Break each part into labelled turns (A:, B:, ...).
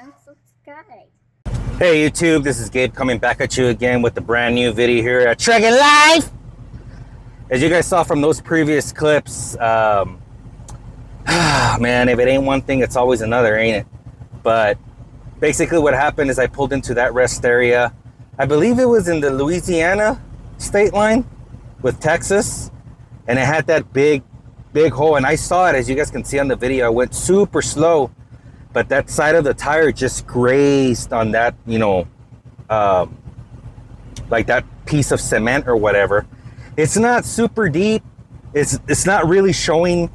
A: and subscribe.
B: Hey YouTube, this is Gabe coming back at you again with the brand new video here at Trucking Life. As you guys saw from those previous clips, man, if it ain't one thing, it's always another, ain't it? But basically what happened is I pulled into that rest area. I believe it was in the Louisiana state line with Texas, and it had that big hole, and I saw it. As you guys can see on the video, I went super slow, but that side of the tire just grazed on that, like that piece of cement or whatever. It's not super deep. It's not really showing,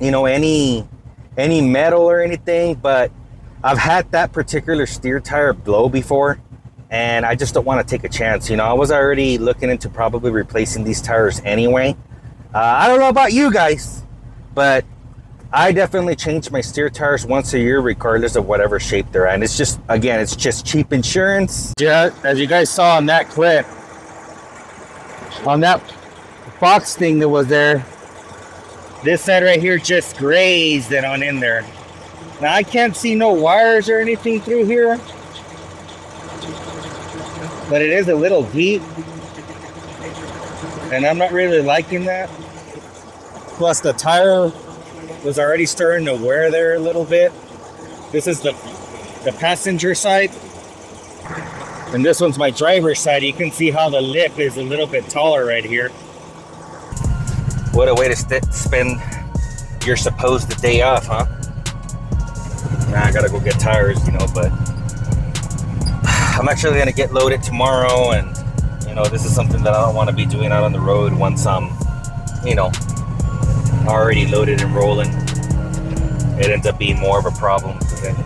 B: any metal or anything, but I've had that particular steer tire blow before, and I just don't want to take a chance. I was already looking into probably replacing these tires anyway. I don't know about you guys, but I definitely change my steer tires once a year, regardless of whatever shape they're at. And it's just, again, it's just cheap insurance. Yeah, as you guys saw on that clip, on that box thing that was there, this side right here just grazed it on in there. Now I can't see no wires or anything through here, but it is a little deep, and I'm not really liking that. Plus the tire was already starting to wear there a little bit. This is the passenger side, and this one's my driver's side. You can see how the lip is a little bit taller right here. What a way to spend your supposed day off, huh? Now I gotta go get tires, but I'm actually gonna get loaded tomorrow, and this is something that I don't want to be doing out on the road once I'm already loaded and rolling. It ends up being more of a problem, because then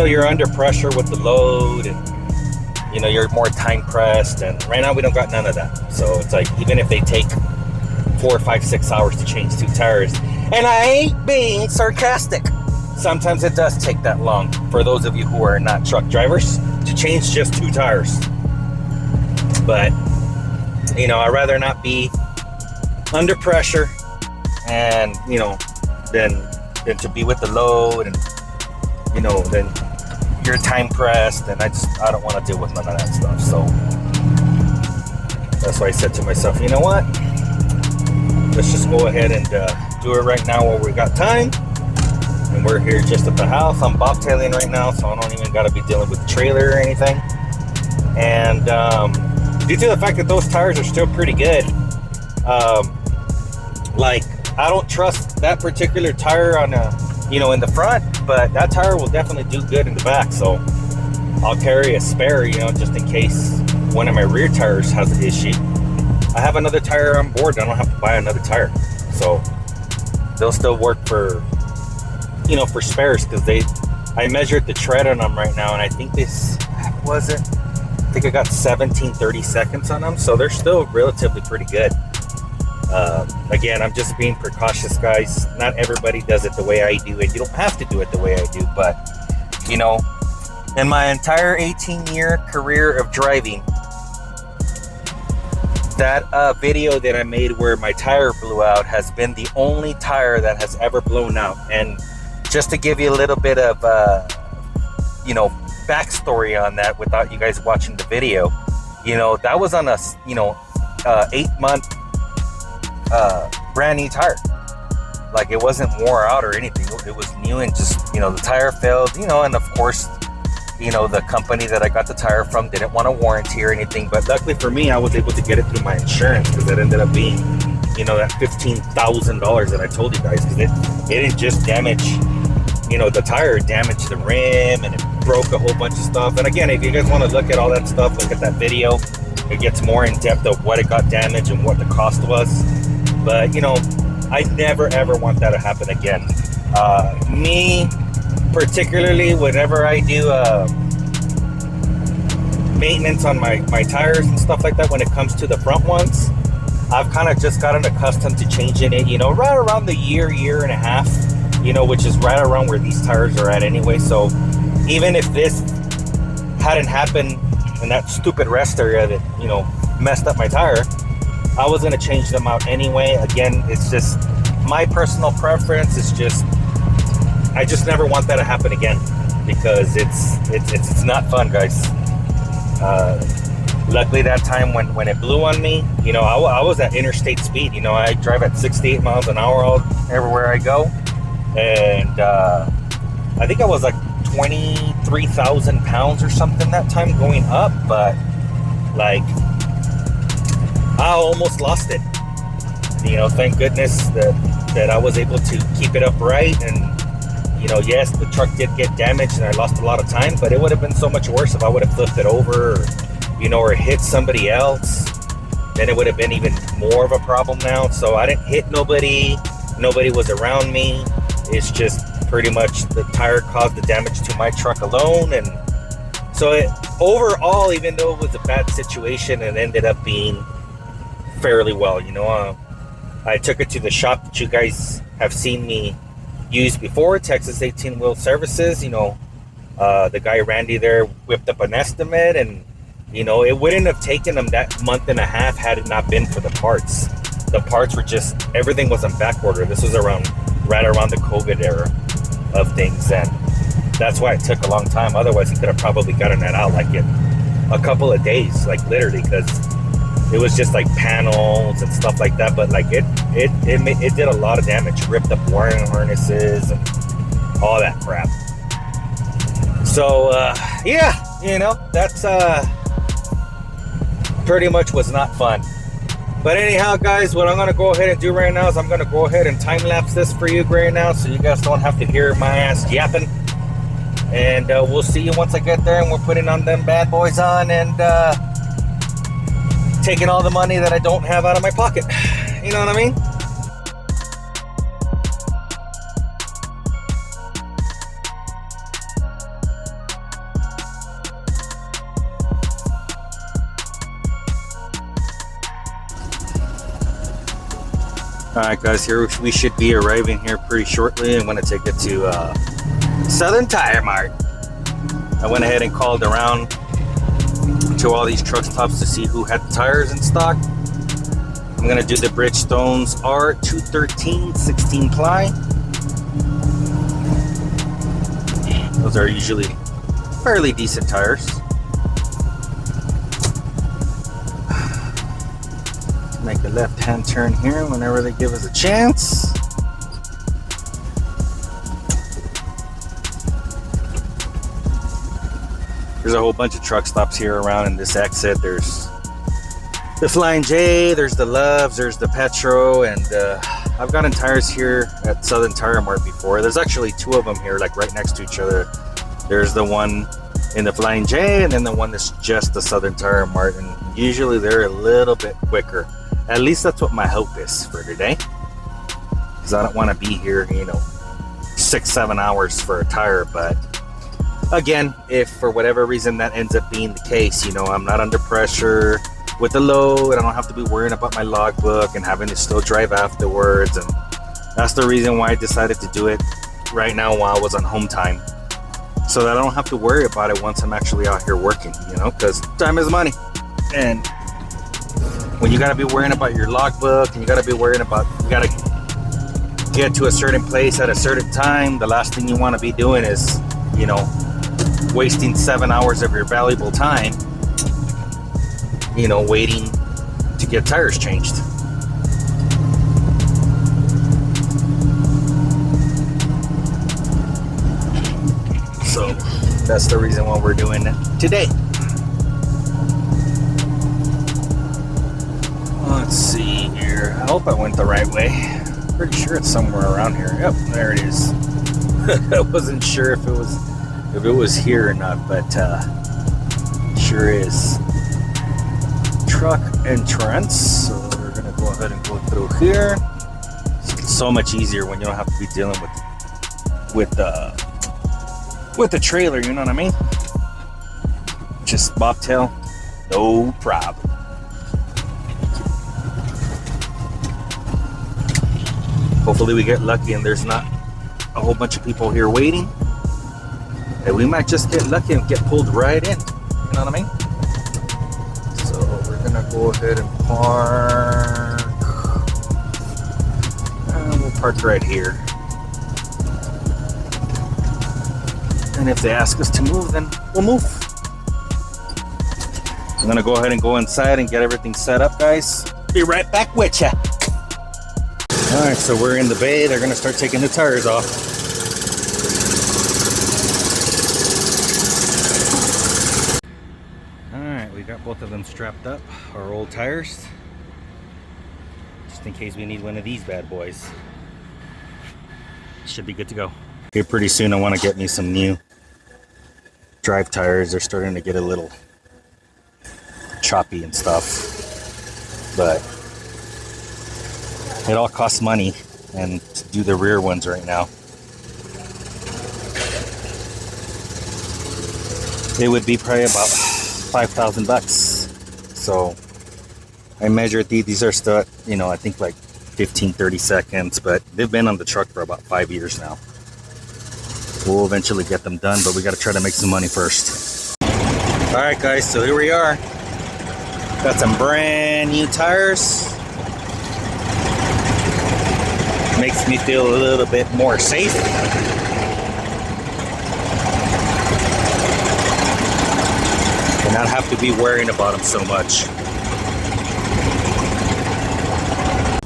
B: you're under pressure with the load, and you're more time pressed, and right now we don't got none of that. So it's like, even if they take 4, 5, 6 hours to change 2 tires, and I ain't being sarcastic, sometimes it does take that long for those of you who are not truck drivers to change just 2 tires. But I'd rather not be under pressure, and than to be with the load, and then you're time pressed, and I don't want to deal with none of that stuff. So that's why I said to myself, you know what, let's just go ahead and do it right now while we got time. And we're here just at the house. I'm bobtailing right now, so I don't even got to be dealing with the trailer or anything. And due to the fact that those tires are still pretty good, I don't trust that particular tire on in the front, but that tire will definitely do good in the back. So I'll carry a spare, just in case one of my rear tires has an issue. I have another tire on board. I don't have to buy another tire, so they'll still work for for spares, because I measured the tread on them right now, and I think I think I got 17-30 seconds on them, so they're still relatively pretty good. Again, I'm just being precautious, guys. Not everybody does it the way I do, and you don't have to do it the way I do, but in my entire 18-year career of driving, that video that I made where my tire blew out has been the only tire that has ever blown out. And just to give you a little bit of backstory on that without you guys watching the video, that was on a 8-month brand new tire. Like, it wasn't wore out or anything. It was new, and just the tire failed, and of course the company that I got the tire from didn't want a warranty or anything. But luckily for me, I was able to get it through my insurance, because it ended up being that $15,000 that I told you guys, because it didn't just damage the tire, it damaged the rim, and it broke a whole bunch of stuff. And again, if you guys want to look at all that stuff, look at that video. It gets more in depth of what it got damaged and what the cost was. But I never ever want that to happen again. Me particularly, whenever I do maintenance on my tires and stuff like that, when it comes to the front ones, I've kind of just gotten accustomed to changing it right around the year and a half, which is right around where these tires are at anyway. So even if this hadn't happened in that stupid rest area that messed up my tire, I was going to change them out anyway. Again, it's just my personal preference. It's just, I just never want that to happen again. because it's not fun, guys. Luckily that time when it blew on me, you know, I was at interstate speed. You know, I drive at 68 miles an hour everywhere I go, and I think I was like 23,000 pounds or something that time going up, but like I almost lost it. You know, thank goodness that I was able to keep it upright. And you know, yes, the truck did get damaged and I lost a lot of time, but it would have been so much worse if I would have flipped it over, or, you know, or hit somebody else. Then it would have been even more of a problem now. So I didn't hit nobody was around me. It's just pretty much the tire caused the damage to my truck alone. And so overall, even though it was a bad situation, it ended up being fairly well. You know, I took it to the shop that you guys have seen me use before, Texas 18 Wheel Services. You know, the guy Randy there whipped up an estimate, and you know, it wouldn't have taken them that month and a half had it not been for the parts. The parts were just, everything was on back order. This was right around the COVID era of things, and that's why it took a long time. Otherwise, he could have probably gotten that out like in a couple of days, like literally, because it was just like panels and stuff like that. But like it did a lot of damage, ripped up wiring harnesses and all that crap. So yeah, you know, that's pretty much was not fun. But anyhow, guys, what I'm gonna go ahead and do right now is I'm gonna go ahead and time lapse this for you right now, so you guys don't have to hear my ass yapping. And we'll see you once I get there, and we're putting on them bad boys on and taking all the money that I don't have out of my pocket. You know what I mean? Alright guys, here we should be arriving here pretty shortly. I'm going to take it to Southern Tire Mart. I went ahead and called around to all these truck stops to see who had the tires in stock. I'm going to do the Bridgestones R213 16 ply. Those are usually fairly decent tires. Make a left-hand turn here whenever they give us a chance. There's a whole bunch of truck stops here around in this exit. There's the Flying J, there's the Loves, there's the Petro, and I've gotten tires here at Southern Tire Mart before. There's actually two of them here, like right next to each other. There's the one in the Flying J, and then the one that's just the Southern Tire Mart, and usually they're a little bit quicker. At least that's what my hope is for today, because I don't want to be here, you know, 6-7 hours for a tire. But again, if for whatever reason that ends up being the case, you know, I'm not under pressure with the load, I don't have to be worrying about my logbook and having to still drive afterwards. And that's the reason why I decided to do it right now while I was on home time, so that I don't have to worry about it once I'm actually out here working, you know, because time is money. And when you got to be worrying about your logbook, and you got to be worrying about, you got to get to a certain place at a certain time, the last thing you want to be doing is, you know, wasting 7 hours of your valuable time, you know, waiting to get tires changed. So that's the reason why we're doing it today. Let's see here. I hope I went the right way. Pretty sure it's somewhere around here. Yep, there it is. I wasn't sure if it was here or not, but sure is. Truck entrance. So we're gonna go ahead and go through here. It's so much easier when you don't have to be dealing with the trailer. You know what I mean? Just bobtail, no problem. Hopefully we get lucky and there's not a whole bunch of people here waiting. And we might just get lucky and get pulled right in. You know what I mean? So we're gonna go ahead and park. And we'll park right here. And if they ask us to move, then we'll move. I'm gonna go ahead and go inside and get everything set up, guys. Be right back with ya. All right, so we're in the bay. They're gonna start taking the tires off. All right, we got both of them strapped up, our old tires, just in case we need one of these bad boys. Should be good to go. Here pretty soon I want to get me some new drive tires. They're starting to get a little choppy and stuff, but it all costs money, and to do the rear ones right now, it would be probably about 5,000 bucks. So I measured these are still, you know, I think like 15-30 seconds, but they've been on the truck for about 5 years now. We'll eventually get them done, but we got to try to make some money first. All right, guys, so here we are. Got some brand new tires. Makes me feel a little bit more safe. And not have to be worrying about them so much.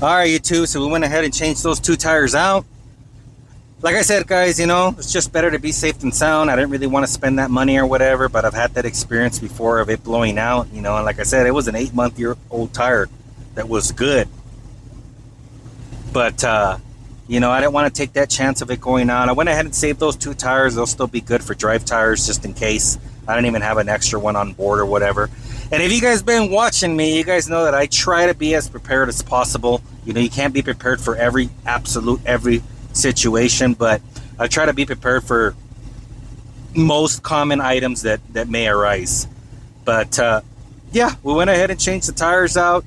B: All right, you two, so we went ahead and changed those 2 tires out. Like I said, guys, you know, it's just better to be safe than sound. I didn't really want to spend that money or whatever, but I've had that experience before of it blowing out, you know, and like I said, it was an 8-month-old tire that was good. But, you know, I didn't want to take that chance of it going out. I went ahead and saved those 2 tires. They'll still be good for drive tires just in case. I didn't even have an extra one on board or whatever. And if you guys been watching me, you guys know that I try to be as prepared as possible. You know, you can't be prepared for every situation, but I try to be prepared for most common items that may arise. But yeah, we went ahead and changed the tires out.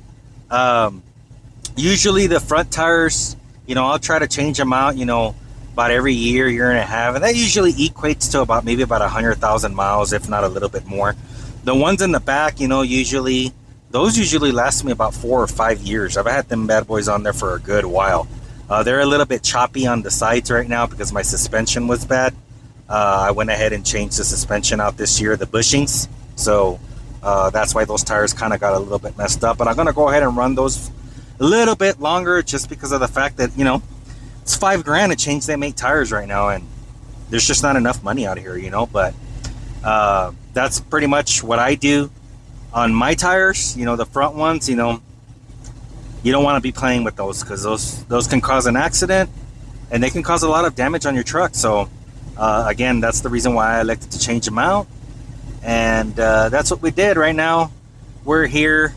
B: Usually the front tires, you know, I'll try to change them out, you know, about every year and a half, and that usually equates to about maybe about 100,000 miles, if not a little bit more. The ones in the back, you know, those usually last me about 4 or 5 years. I've had them bad boys on there for a good while. They're a little bit choppy on the sides right now because my suspension was bad. I went ahead and changed the suspension out this year, the bushings. So that's why those tires kind of got a little bit messed up. But I'm going to go ahead and run those a little bit longer just because of the fact that, you know, it's $5,000 to change them 8 tires right now. And there's just not enough money out here, you know. But that's pretty much what I do on my tires. You know, the front ones, you know, you don't want to be playing with those because those can cause an accident and they can cause a lot of damage on your truck. So again, that's the reason why I elected to change them out. And that's what we did. Right now we're here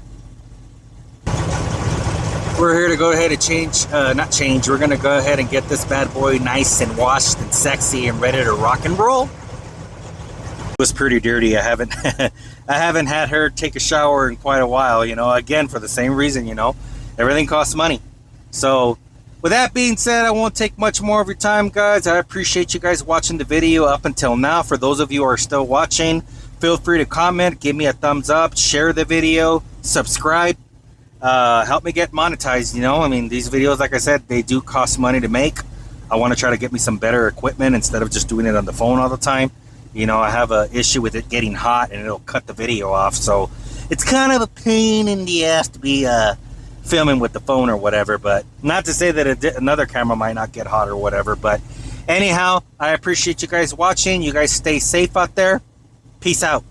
B: to go ahead and we're gonna go ahead and get this bad boy nice and washed and sexy and ready to rock and roll. It was pretty dirty. I haven't had her take a shower in quite a while, you know, again for the same reason, you know. Everything costs money. So with that being said, I won't take much more of your time, guys. I appreciate you guys watching the video up until now. For those of you who are still watching, feel free to comment, give me a thumbs up, share the video, subscribe. Help me get monetized, you know. I mean, these videos, like I said, they do cost money to make. I want to try to get me some better equipment instead of just doing it on the phone all the time. You know, I have an issue with it getting hot and it'll cut the video off. So it's kind of a pain in the ass to be filming with the phone or whatever, but not to say that another camera might not get hot or whatever. But anyhow, I appreciate you guys watching. You guys stay safe out there. Peace out.